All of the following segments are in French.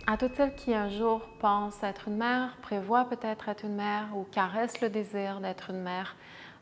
À toutes celles qui un jour pensent être une mère, prévoient peut-être être une mère ou caressent le désir d'être une mère,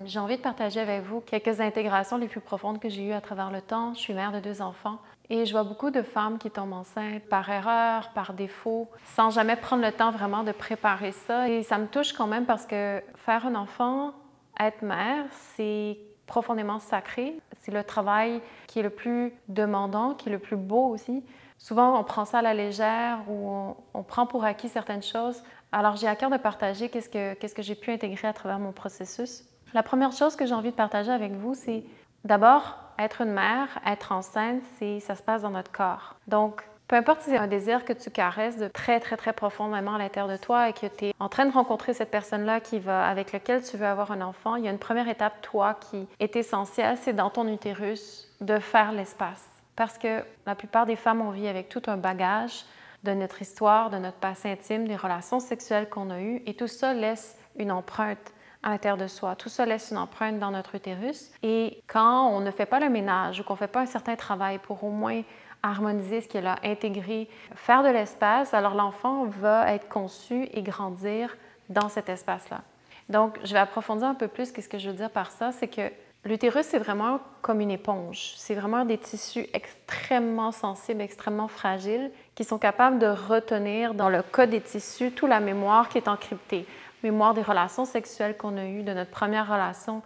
j'ai envie de partager avec vous quelques intégrations les plus profondes que j'ai eues à travers le temps. Je suis mère de 2 enfants et je vois beaucoup de femmes qui tombent enceintes par erreur, par défaut, sans jamais prendre le temps vraiment de préparer ça. Et ça me touche quand même parce que faire un enfant, être mère, c'est profondément sacré. C'est le travail qui est le plus demandant, qui est le plus beau aussi. Souvent, on prend ça à la légère ou on prend pour acquis certaines choses. Alors, j'ai à cœur de partager qu'est-ce que j'ai pu intégrer à travers mon processus. La première chose que j'ai envie de partager avec vous, c'est d'abord, être une mère, être enceinte, ça se passe dans notre corps. Donc, peu importe si c'est un désir que tu caresses de très, très, très profondément à l'intérieur de toi et que tu es en train de rencontrer cette personne-là avec laquelle tu veux avoir un enfant, il y a une première étape, toi, qui est essentielle, c'est dans ton utérus de faire l'espace. Parce que la plupart des femmes, on vit avec tout un bagage de notre histoire, de notre passé intime, des relations sexuelles qu'on a eues, et tout ça laisse une empreinte à l'intérieur de soi. Tout ça laisse une empreinte dans notre utérus. Et quand on ne fait pas le ménage ou qu'on ne fait pas un certain travail pour au moins harmoniser ce qui est là, intégrer, faire de l'espace, alors l'enfant va être conçu et grandir dans cet espace-là. Donc, je vais approfondir un peu plus ce que je veux dire par ça, c'est que l'utérus, c'est vraiment comme une éponge. C'est vraiment des tissus extrêmement sensibles, extrêmement fragiles, qui sont capables de retenir dans le code des tissus toute la mémoire qui est encryptée. Mémoire des relations sexuelles qu'on a eues, de notre première relation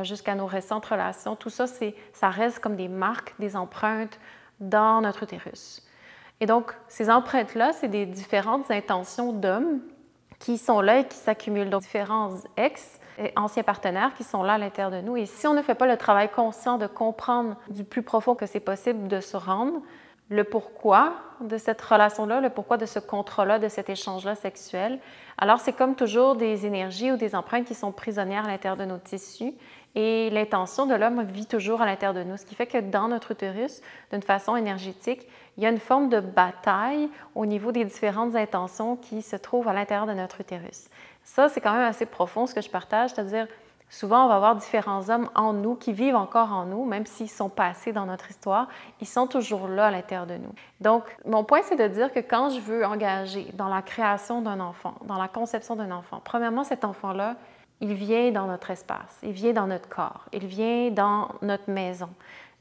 jusqu'à nos récentes relations. Tout ça, ça reste comme des marques, des empreintes dans notre utérus. Et donc, ces empreintes-là, c'est des différentes intentions d'hommes qui sont là et qui s'accumulent. Donc, différents ex et anciens partenaires qui sont là à l'intérieur de nous. Et si on ne fait pas le travail conscient de comprendre du plus profond que c'est possible de se rendre, le pourquoi de cette relation-là, le pourquoi de ce contrat-là, de cet échange-là sexuel, alors c'est comme toujours des énergies ou des empreintes qui sont prisonnières à l'intérieur de nos tissus et l'intention de l'homme vit toujours à l'intérieur de nous, ce qui fait que dans notre utérus, d'une façon énergétique, il y a une forme de bataille au niveau des différentes intentions qui se trouvent à l'intérieur de notre utérus. Ça, c'est quand même assez profond ce que je partage, c'est-à-dire souvent, on va avoir différents hommes en nous qui vivent encore en nous, même s'ils sont passés dans notre histoire, ils sont toujours là à l'intérieur de nous. Donc, mon point, c'est de dire que quand je veux engager dans la création d'un enfant, dans la conception d'un enfant, premièrement, cet enfant-là, il vient dans notre espace, il vient dans notre corps, il vient dans notre maison.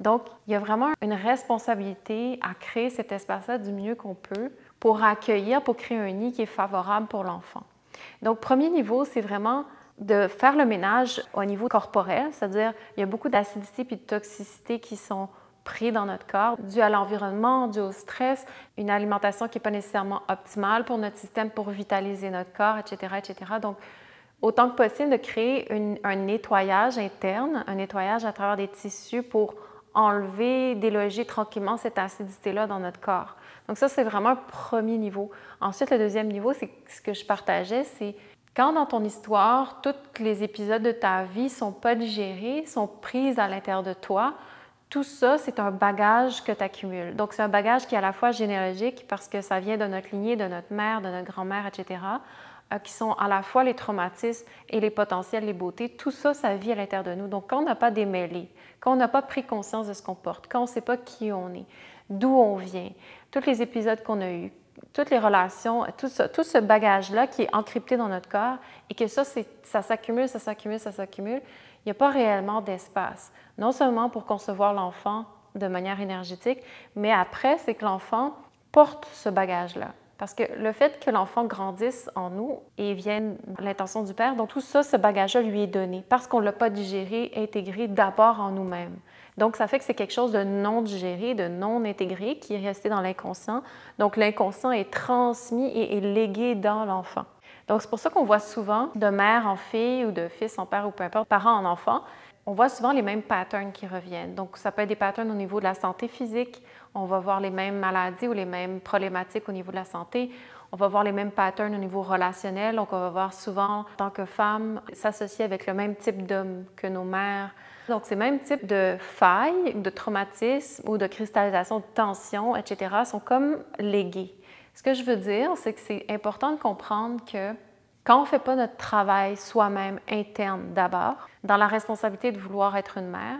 Donc, il y a vraiment une responsabilité à créer cet espace-là du mieux qu'on peut pour accueillir, pour créer un nid qui est favorable pour l'enfant. Donc, premier niveau, c'est vraiment de faire le ménage au niveau corporel, c'est-à-dire il y a beaucoup d'acidité et de toxicité qui sont pris dans notre corps, dû à l'environnement, dû au stress, une alimentation qui n'est pas nécessairement optimale pour notre système pour vitaliser notre corps, etc., etc. Donc, autant que possible de créer un nettoyage interne, un nettoyage à travers des tissus pour enlever, déloger tranquillement cette acidité-là dans notre corps. Donc ça, c'est vraiment un premier niveau. Ensuite, le deuxième niveau, c'est ce que je partageais, c'est quand dans ton histoire, tous les épisodes de ta vie ne sont pas digérés, sont pris à l'intérieur de toi, tout ça, c'est un bagage que tu accumules. Donc, c'est un bagage qui est à la fois généalogique parce que ça vient de notre lignée, de notre mère, de notre grand-mère, etc., qui sont à la fois les traumatismes et les potentiels, les beautés. Tout ça, ça vit à l'intérieur de nous. Donc, quand on n'a pas démêlé, quand on n'a pas pris conscience de ce qu'on porte, quand on ne sait pas qui on est, d'où on vient, tous les épisodes qu'on a eus, toutes les relations, tout ce bagage-là qui est encrypté dans notre corps et que ça s'accumule, ça s'accumule, ça s'accumule, il n'y a pas réellement d'espace. Non seulement pour concevoir l'enfant de manière énergétique, mais après, c'est que l'enfant porte ce bagage-là. Parce que le fait que l'enfant grandisse en nous et vienne de l'intention du Père, donc tout ça, ce bagage-là lui est donné parce qu'on ne l'a pas digéré, intégré d'abord en nous-mêmes. Donc, ça fait que c'est quelque chose de non digéré, de non intégré, qui est resté dans l'inconscient. Donc, l'inconscient est transmis et est légué dans l'enfant. Donc, c'est pour ça qu'on voit souvent de mère en fille ou de fils en père ou peu importe, parent en enfant, on voit souvent les mêmes patterns qui reviennent. Donc, ça peut être des patterns au niveau de la santé physique, on va voir les mêmes maladies ou les mêmes problématiques au niveau de la santé, on va voir les mêmes patterns au niveau relationnel, donc on va voir souvent, en tant que femme, s'associer avec le même type d'homme que nos mères. Donc, ces mêmes types de failles, de traumatismes ou de cristallisation de tension, etc., sont comme légués. Ce que je veux dire, c'est que c'est important de comprendre que quand on ne fait pas notre travail soi-même interne d'abord, dans la responsabilité de vouloir être une mère,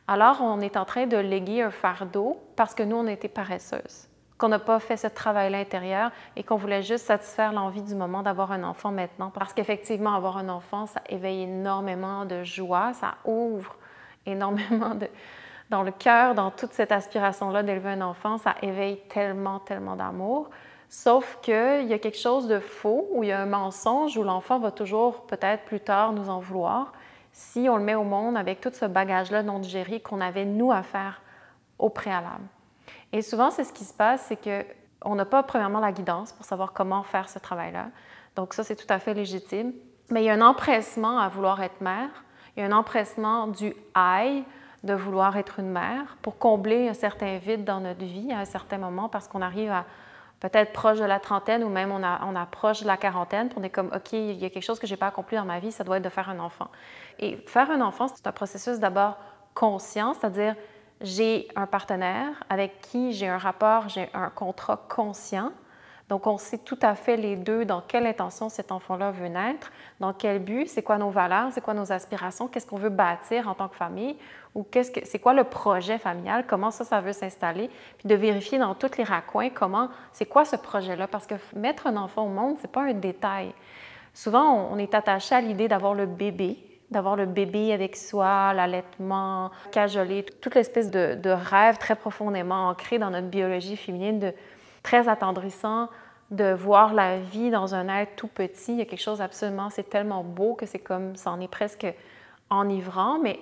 alors on est en train de léguer un fardeau parce que nous, on a été paresseuses. qu'on n'a pas fait ce travail-là intérieur et qu'on voulait juste satisfaire l'envie du moment d'avoir un enfant maintenant. Parce qu'effectivement, avoir un enfant, ça éveille énormément de joie, ça ouvre énormément dans le cœur, dans toute cette aspiration-là d'élever un enfant, ça éveille tellement, tellement d'amour. Sauf qu'il y a quelque chose de faux, où il y a un mensonge, où l'enfant va toujours peut-être plus tard nous en vouloir si on le met au monde avec tout ce bagage-là non digéré qu'on avait nous à faire au préalable. Et souvent, c'est ce qui se passe, c'est qu'on n'a pas premièrement la guidance pour savoir comment faire ce travail-là. Donc ça, c'est tout à fait légitime. Mais il y a un empressement à vouloir être mère, il y a un empressement du « I » de vouloir être une mère pour combler un certain vide dans notre vie à un certain moment parce qu'on arrive à peut-être proche de la trentaine ou même on approche de la quarantaine, puis on est comme, OK, il y a quelque chose que je n'ai pas accompli dans ma vie, ça doit être de faire un enfant. Et faire un enfant, c'est un processus d'abord conscient, c'est-à-dire j'ai un partenaire avec qui j'ai un rapport, j'ai un contrat conscient. Donc, on sait tout à fait les deux dans quelle intention cet enfant-là veut naître, dans quel but, c'est quoi nos valeurs, c'est quoi nos aspirations, qu'est-ce qu'on veut bâtir en tant que famille, ou c'est quoi le projet familial, comment ça veut s'installer, puis de vérifier dans tous les raccoins c'est quoi ce projet-là, parce que mettre un enfant au monde, c'est pas un détail. Souvent, on est attaché à l'idée d'avoir le bébé avec soi, l'allaitement, cajoler, toute l'espèce de rêve très profondément ancré dans notre biologie féminine, très attendrissant, de voir la vie dans un être tout petit. Il y a quelque chose absolument, c'est tellement beau que c'est comme, ça en est presque enivrant, mais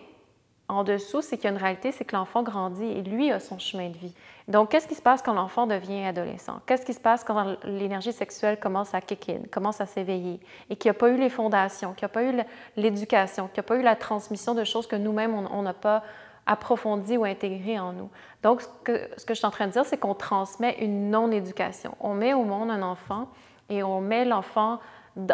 en dessous, c'est qu'il y a une réalité, c'est que l'enfant grandit et lui a son chemin de vie. Donc, qu'est-ce qui se passe quand l'enfant devient adolescent? Qu'est-ce qui se passe quand l'énergie sexuelle commence à kick in, commence à s'éveiller et qu'il n'y a pas eu les fondations, qu'il n'y a pas eu l'éducation, qu'il n'y a pas eu la transmission de choses que nous-mêmes, on n'a pas approfondies ou intégrées en nous. Donc, ce que je suis en train de dire, c'est qu'on transmet une non-éducation. On met au monde un enfant et on met l'enfant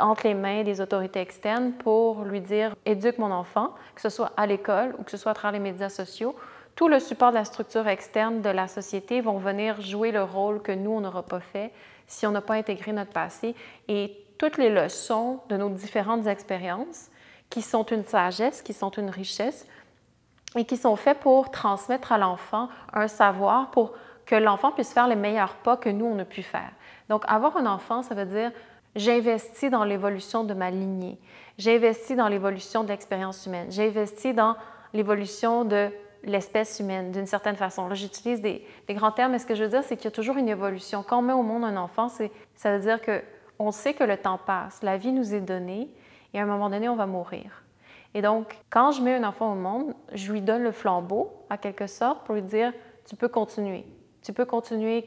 entre les mains des autorités externes pour lui dire « éduque mon enfant », que ce soit à l'école ou que ce soit à travers les médias sociaux. Tout le support de la structure externe de la société vont venir jouer le rôle que nous, on n'aura pas fait si on n'a pas intégré notre passé. Et toutes les leçons de nos différentes expériences, qui sont une sagesse, qui sont une richesse, et qui sont faites pour transmettre à l'enfant un savoir pour que l'enfant puisse faire les meilleurs pas que nous, on a pu faire. Donc, avoir un enfant, ça veut dire j'investis dans l'évolution de ma lignée, j'investis dans l'évolution de l'expérience humaine, j'investis dans l'évolution de l'espèce humaine d'une certaine façon. Là, j'utilise des grands termes, mais ce que je veux dire, c'est qu'il y a toujours une évolution. Quand on met au monde un enfant, ça veut dire qu'on sait que le temps passe, la vie nous est donnée et à un moment donné, on va mourir. Et donc, quand je mets un enfant au monde, je lui donne le flambeau, en quelque sorte, pour lui dire « tu peux continuer. Tu peux continuer,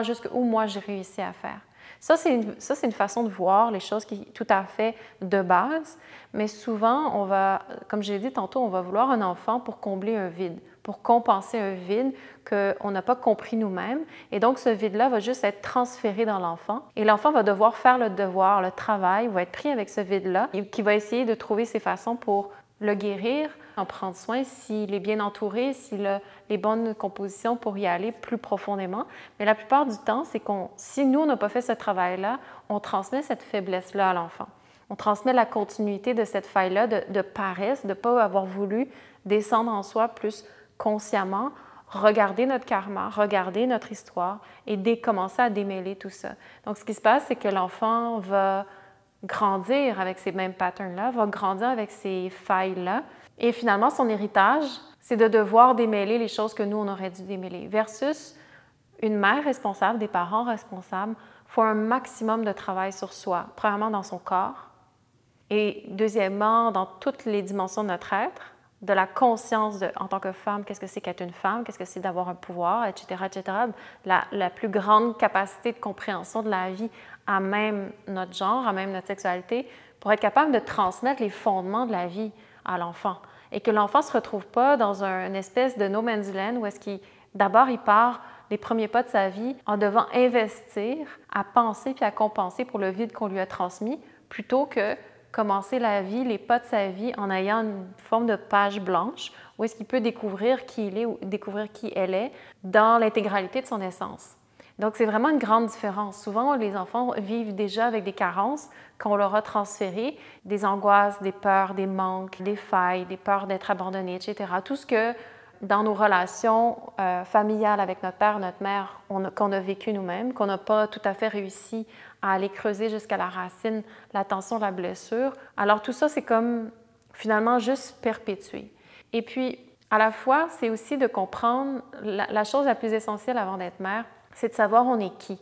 jusqu'où moi j'ai réussi à faire. » Ça, c'est une façon de voir les choses qui est tout à fait de base, mais souvent, comme j'ai dit tantôt, on va vouloir un enfant pour combler un vide, pour compenser un vide qu'on n'a pas compris nous-mêmes. Et donc, ce vide-là va juste être transféré dans l'enfant. Et l'enfant va devoir faire le devoir, le travail, va être pris avec ce vide-là, et qui va essayer de trouver ses façons pour le guérir, en prendre soin s'il est bien entouré, s'il a les bonnes compositions pour y aller plus profondément. Mais la plupart du temps, c'est si nous, on n'a pas fait ce travail-là, on transmet cette faiblesse-là à l'enfant. On transmet la continuité de cette faille-là de paresse, de ne pas avoir voulu descendre en soi plus consciemment, regarder notre karma, regarder notre histoire et commencer à démêler tout ça. Donc, ce qui se passe, c'est que l'enfant va grandir avec ces mêmes patterns-là, va grandir avec ces failles-là. Et finalement, son héritage, c'est de devoir démêler les choses que nous, on aurait dû démêler. Versus une mère responsable, des parents responsables, font un maximum de travail sur soi. Premièrement, dans son corps. Et deuxièmement, dans toutes les dimensions de notre être, de la conscience en tant que femme, qu'est-ce que c'est qu'être une femme, qu'est-ce que c'est d'avoir un pouvoir, etc., etc. La plus grande capacité de compréhension de la vie à même notre genre, à même notre sexualité, pour être capable de transmettre les fondements de la vie à l'enfant. Et que l'enfant ne se retrouve pas dans une espèce de no man's land où est-ce d'abord, il part les premiers pas de sa vie en devant investir à penser puis à compenser pour le vide qu'on lui a transmis, plutôt que commencer la vie, les pas de sa vie, en ayant une forme de page blanche où est-ce qu'il peut découvrir qui il est ou découvrir qui elle est dans l'intégralité de son essence. Donc, c'est vraiment une grande différence. Souvent, les enfants vivent déjà avec des carences qu'on leur a transférées, des angoisses, des peurs, des manques, des failles, des peurs d'être abandonnés, etc. Tout ce que dans nos relations familiales avec notre père, notre mère, qu'on a vécu nous-mêmes, qu'on n'a pas tout à fait réussi à aller creuser jusqu'à la racine, la tension, la blessure. Alors tout ça, c'est comme finalement juste perpétuer. Et puis, à la fois, c'est aussi de comprendre la chose la plus essentielle avant d'être mère, c'est de savoir on est qui.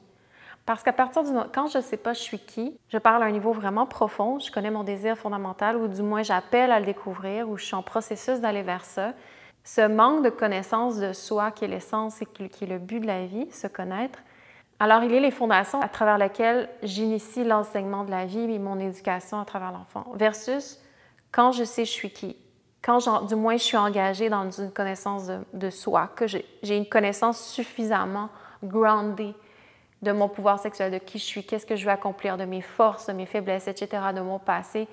Parce qu'à partir du moment, quand je ne sais pas je suis qui, je parle à un niveau vraiment profond, je connais mon désir fondamental, ou du moins j'appelle à le découvrir, ou je suis en processus d'aller vers ça. Ce manque de connaissance de soi, qui est l'essence et qui est le but de la vie, se connaître, alors il est les fondations à travers lesquelles j'initie l'enseignement de la vie et mon éducation à travers l'enfant, versus quand je sais je suis qui, quand du moins je suis engagée dans une connaissance de soi, que j'ai une connaissance suffisamment groundée de mon pouvoir sexuel, de qui je suis, qu'est-ce que je veux accomplir, de mes forces, de mes faiblesses, etc., de mon passé.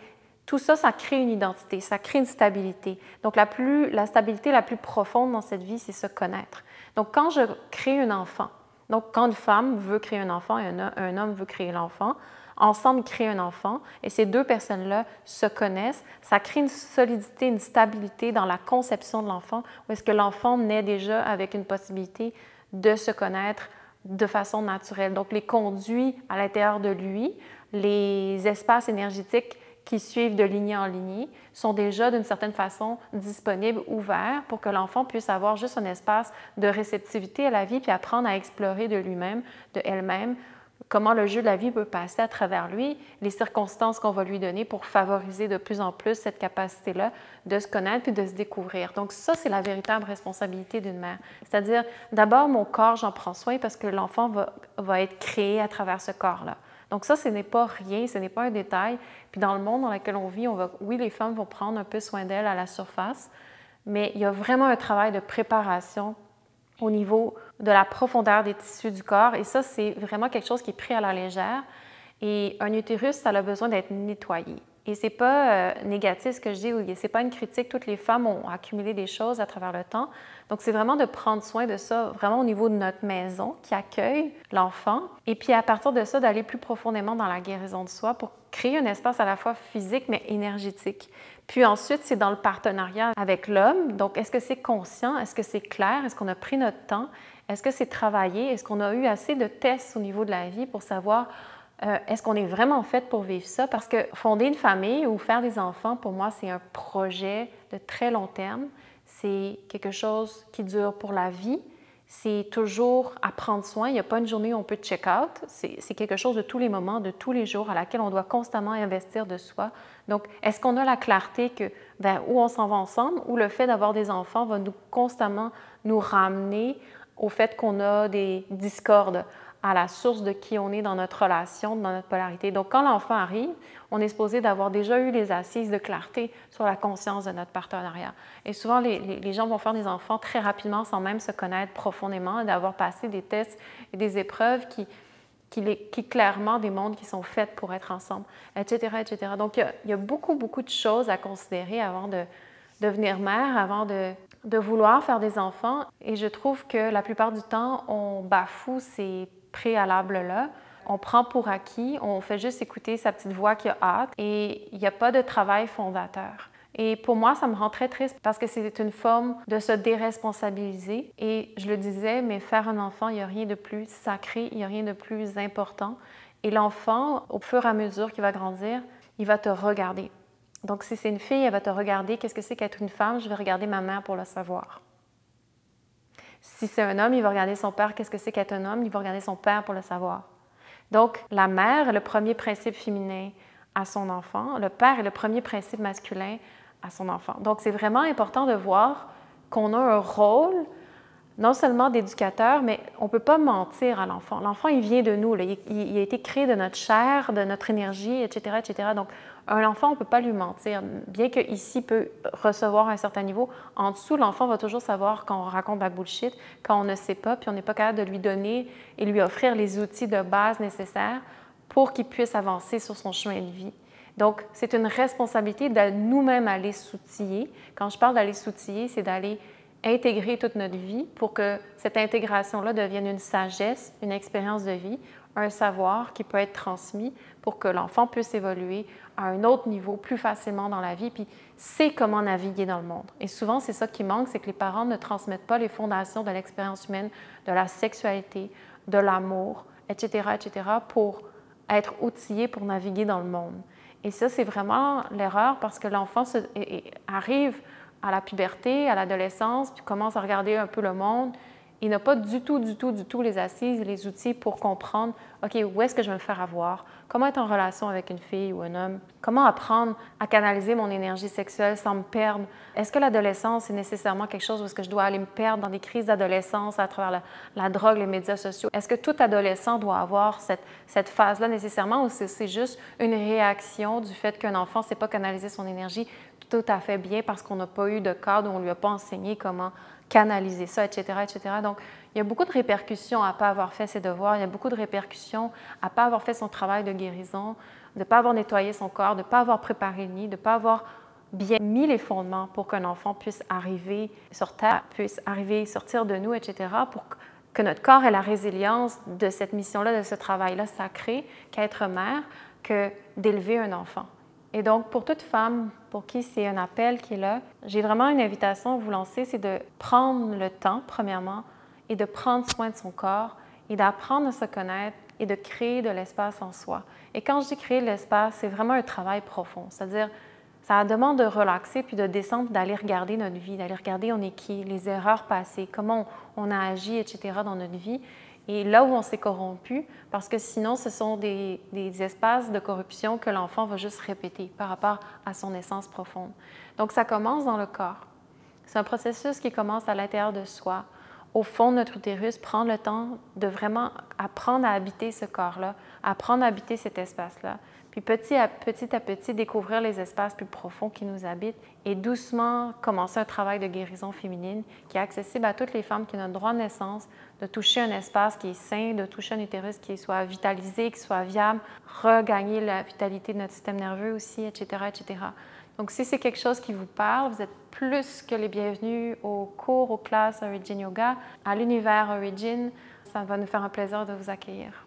Tout ça, ça crée une identité, ça crée une stabilité. Donc, la stabilité la plus profonde dans cette vie, c'est se connaître. Donc, quand je crée un enfant, donc quand une femme veut créer un enfant et un homme veut créer l'enfant, ensemble, ils créent un enfant et ces deux personnes-là se connaissent, ça crée une solidité, une stabilité dans la conception de l'enfant, où est-ce que l'enfant naît déjà avec une possibilité de se connaître de façon naturelle. Donc, les conduits à l'intérieur de lui, les espaces énergétiques qui suivent de lignée en lignée sont déjà d'une certaine façon disponibles, ouverts pour que l'enfant puisse avoir juste un espace de réceptivité à la vie puis apprendre à explorer de lui-même, de elle-même, comment le jeu de la vie peut passer à travers lui, les circonstances qu'on va lui donner pour favoriser de plus en plus cette capacité-là de se connaître puis de se découvrir. Donc ça, c'est la véritable responsabilité d'une mère. C'est-à-dire, d'abord, mon corps, j'en prends soin parce que l'enfant va être créé à travers ce corps-là. Donc ça, ce n'est pas rien, ce n'est pas un détail. Puis dans le monde dans lequel on vit, oui, les femmes vont prendre un peu soin d'elles à la surface, mais il y a vraiment un travail de préparation au niveau de la profondeur des tissus du corps. Et ça, c'est vraiment quelque chose qui est pris à la légère. Et un utérus, ça a besoin d'être nettoyé. Et c'est pas négatif ce que je dis, c'est pas une critique. Toutes les femmes ont accumulé des choses à travers le temps. Donc, c'est vraiment de prendre soin de ça, vraiment au niveau de notre maison qui accueille l'enfant. Et puis, à partir de ça, d'aller plus profondément dans la guérison de soi pour créer un espace à la fois physique, mais énergétique. Puis ensuite, c'est dans le partenariat avec l'homme. Donc, est-ce que c'est conscient? Est-ce que c'est clair? Est-ce qu'on a pris notre temps? Est-ce que c'est travaillé? Est-ce qu'on a eu assez de tests au niveau de la vie pour savoir est-ce qu'on est vraiment fait pour vivre ça? Parce que fonder une famille ou faire des enfants, pour moi, c'est un projet de très long terme. C'est quelque chose qui dure pour la vie. C'est toujours à prendre soin. Il n'y a pas une journée où on peut check-out. C'est quelque chose de tous les moments, de tous les jours, à laquelle on doit constamment investir de soi. Donc, est-ce qu'on a la clarté que vers où on s'en va ensemble ou le fait d'avoir des enfants va constamment nous ramener au fait qu'on a des discordes à la source de qui on est dans notre relation, dans notre polarité. Donc, quand l'enfant arrive, on est supposé d'avoir déjà eu les assises de clarté sur la conscience de notre partenariat. Et souvent, les gens vont faire des enfants très rapidement sans même se connaître profondément, d'avoir passé des tests et des épreuves qui clairement démontrent qu'ils sont faits pour être ensemble, etc., etc. Donc, il y a beaucoup, beaucoup de choses à considérer avant de devenir mère, avant de vouloir faire des enfants. Et je trouve que la plupart du temps, on bafoue ces préalables-là. On prend pour acquis, on fait juste écouter sa petite voix qui a hâte et il n'y a pas de travail fondateur. Et pour moi, ça me rend très triste parce que c'est une forme de se déresponsabiliser. Et je le disais, mais faire un enfant, il n'y a rien de plus sacré, il n'y a rien de plus important. Et l'enfant, au fur et à mesure qu'il va grandir, il va te regarder. Donc, si c'est une fille, elle va te regarder. Qu'est-ce que c'est qu'être une femme? Je vais regarder ma mère pour le savoir. Si c'est un homme, il va regarder son père. Qu'est-ce que c'est qu'être un homme? Il va regarder son père pour le savoir. Donc, la mère est le premier principe féminin à son enfant. Le père est le premier principe masculin à son enfant. Donc, c'est vraiment important de voir qu'on a un rôle, non seulement d'éducateur, mais on ne peut pas mentir à l'enfant. L'enfant, il vient de nous. Là. Il a été créé de notre chair, de notre énergie, etc., etc. Donc, un enfant, on ne peut pas lui mentir. Bien qu'ici peut recevoir un certain niveau, en dessous, l'enfant va toujours savoir quand on raconte de la bullshit, quand on ne sait pas, puis on n'est pas capable de lui donner et lui offrir les outils de base nécessaires pour qu'il puisse avancer sur son chemin de vie. Donc, c'est une responsabilité de nous-mêmes aller s'outiller. Quand je parle d'aller s'outiller, c'est d'aller intégrer toute notre vie pour que cette intégration-là devienne une sagesse, une expérience de vie, un savoir qui peut être transmis pour que l'enfant puisse évoluer à un autre niveau plus facilement dans la vie, puis sait comment naviguer dans le monde. Et souvent, c'est ça qui manque, c'est que les parents ne transmettent pas les fondations de l'expérience humaine, de la sexualité, de l'amour, etc., pour être outillés pour naviguer dans le monde. Et ça, c'est vraiment l'erreur parce que l'enfant arrive à la puberté, à l'adolescence, puis commence à regarder un peu le monde. Il n'a pas du tout les assises, les outils pour comprendre, OK, où est-ce que je vais me faire avoir? Comment être en relation avec une fille ou un homme? Comment apprendre à canaliser mon énergie sexuelle sans me perdre? Est-ce que l'adolescence est nécessairement quelque chose où est-ce que je dois aller me perdre dans des crises d'adolescence à travers la drogue, les médias sociaux? Est-ce que tout adolescent doit avoir cette phase-là nécessairement ou c'est juste une réaction du fait qu'un enfant ne sait pas canaliser son énergie tout à fait bien parce qu'on n'a pas eu de cadre où on ne lui a pas enseigné comment canaliser ça, etc. Donc, il y a beaucoup de répercussions à ne pas avoir fait ses devoirs, il y a beaucoup de répercussions à ne pas avoir fait son travail de guérison, de ne pas avoir nettoyé son corps, de ne pas avoir préparé le nid, de ne pas avoir bien mis les fondements pour qu'un enfant puisse arriver sur Terre, puisse arriver, sortir de nous, etc., pour que notre corps ait la résilience de cette mission-là, de ce travail-là sacré qu'être mère, que d'élever un enfant. Et donc, pour toute femme pour qui c'est un appel qui est là, j'ai vraiment une invitation à vous lancer, c'est de prendre le temps, premièrement, et de prendre soin de son corps et d'apprendre à se connaître et de créer de l'espace en soi. Et quand je dis créer de l'espace, c'est vraiment un travail profond, c'est-à-dire ça demande de relaxer puis de descendre, d'aller regarder notre vie, d'aller regarder on est qui, les erreurs passées, comment on a agi, etc. dans notre vie. Et là où on s'est corrompu, parce que sinon, ce sont des espaces de corruption que l'enfant va juste répéter par rapport à son essence profonde. Donc, ça commence dans le corps. C'est un processus qui commence à l'intérieur de soi, au fond de notre utérus, prendre le temps de vraiment apprendre à habiter ce corps-là, apprendre à habiter cet espace-là, puis petit à petit découvrir les espaces plus profonds qui nous habitent et doucement commencer un travail de guérison féminine qui est accessible à toutes les femmes qui ont le droit de naissance, de toucher un espace qui est sain, de toucher un utérus qui soit vitalisé, qui soit viable, regagner la vitalité de notre système nerveux aussi, etc., etc. Donc, si c'est quelque chose qui vous parle, vous êtes plus que les bienvenus aux cours, aux classes Origin Yoga, à l'univers Origin. Ça va nous faire un plaisir de vous accueillir.